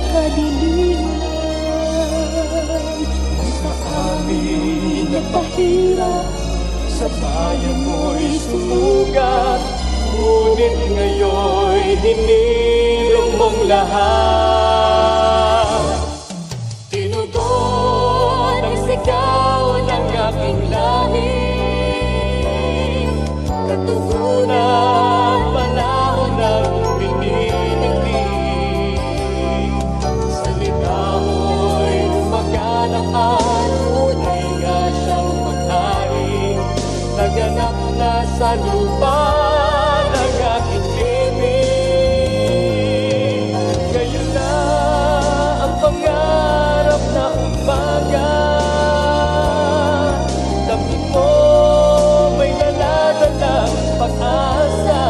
kadiliman. Sa amin nagpahirap, sa bayan mo'y sumugat, ngunit ngayon'y hinirang mong lahat. Tinugon ang sigaw ng aking lahi, katugunan panahon ng pinitigdig. Salita mo'y lumaganap at tunay nga siyang pagkain, naganap na sa lupa ng aking ibig. Ngayon na ang pangarap na umaga, damhin mo may daladalang pag-asa.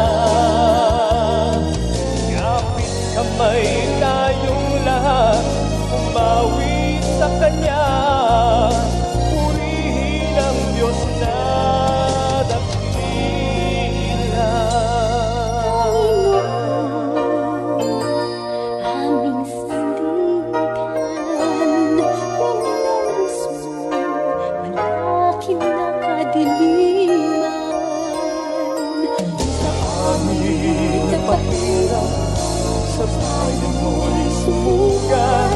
Kapit kamay tayong lahat, umawi sa Kanya, purihin ang Diyos na dakila. Aming sandigan, pinanais mo, malaking nakadiliman. Sa amin nagpahirap, sa bayan mo'y sumugat,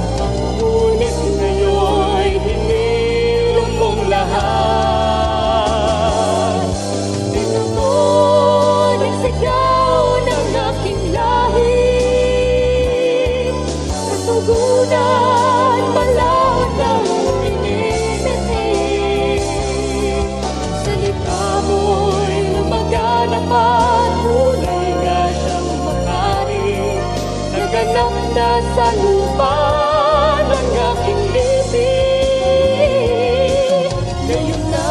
ngunit ngayon'y hinirang mong lahat. Tinugon ang sigaw ng aking lahi, katugunan malawak ng pinitig. Salita mo'y lumaganap at tunay nga siyang makarin, naganap na sa lupa ng aking ibig. Ngayon na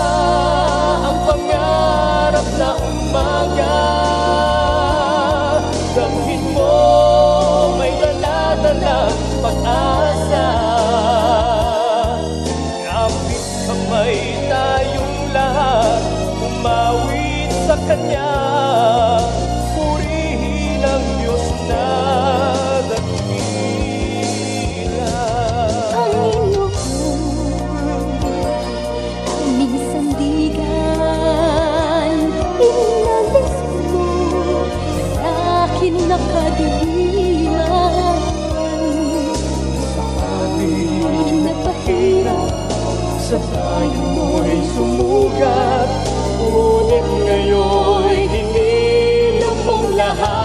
ang pangarap na umaga, damhin mo may daladalang pag-asa. Kapit kamay tayong lahat, umawi sa Kanya, purihin ang Diyos na dakila. Aming sandigan, pinanais mo, malaking nakadiliman. Sa amin nagpahirap, sa bayan mo'y sumugat, ngunit ngayon'y hinirang mong lahat.